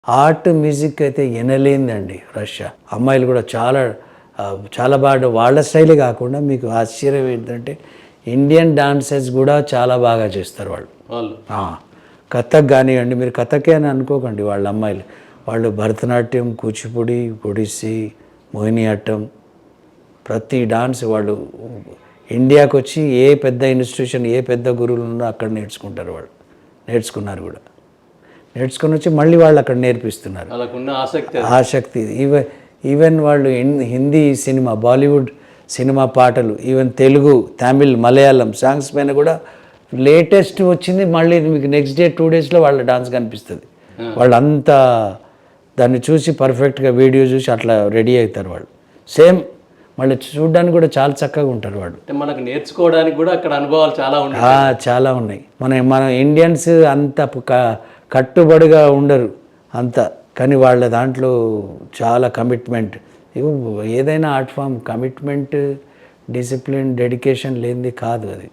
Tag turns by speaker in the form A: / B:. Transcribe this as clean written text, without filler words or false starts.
A: Art, music అయితే ఎనలేనిదండి Russia. అమ్మాయిలు కూడా చాలా బాగా వాళ్ళ స్టైలే కాకుండా మీకు ఆశ్చర్యం ఏంటంటే ఇండియన్ డాన్సెస్ కూడా చాలా బాగా చేస్తారు వాళ్ళు. కథక్ కానివ్వండి, మీరు కథకే అని అనుకోకండి వాళ్ళ అమ్మాయిలు. వాళ్ళు భరతనాట్యం, కూచిపూడి, ఒడిస్సీ, మోహినియాట్టం, ప్రతి డాన్స్ వాళ్ళు ఇండియాకి వచ్చి ఏ పెద్ద ఇన్స్టిట్యూషన్, ఏ పెద్ద గురువులు ఉన్నో అక్కడ నేర్చుకుంటారు. వాళ్ళు నేర్చుకున్నారు కూడా. నేర్చుకొని వచ్చి మళ్ళీ వాళ్ళు అక్కడ నేర్పిస్తున్నారు. ఆసక్తి ఈవెన్ వాళ్ళు హిందీ సినిమా, బాలీవుడ్ సినిమా పాటలు, ఈవెన్ తెలుగు, తమిళ్, మలయాళం సాంగ్స్ పైన కూడా లేటెస్ట్ వచ్చింది మళ్ళీ మీకు నెక్స్ట్ డే 2 డేస్లో వాళ్ళ డాన్స్ కనిపిస్తుంది. వాళ్ళంతా దాన్ని చూసి పర్ఫెక్ట్గా వీడియో చూసి అట్లా రెడీ అవుతారు వాళ్ళు. సేమ్ మళ్ళీ చూడడానికి కూడా చాలా చక్కగా ఉంటారు వాళ్ళు.
B: మనకు నేర్చుకోవడానికి కూడా అక్కడ అనుభవాలు
A: చాలా ఉన్నాయి. మన ఇండియన్స్ అంత కట్టుబడిగా ఉండరు అంత, కానీ వాళ్ళ దాంట్లో చాలా కమిట్మెంట్. ఏదైనా art form commitment, discipline, dedication లేనిది కాదు అది.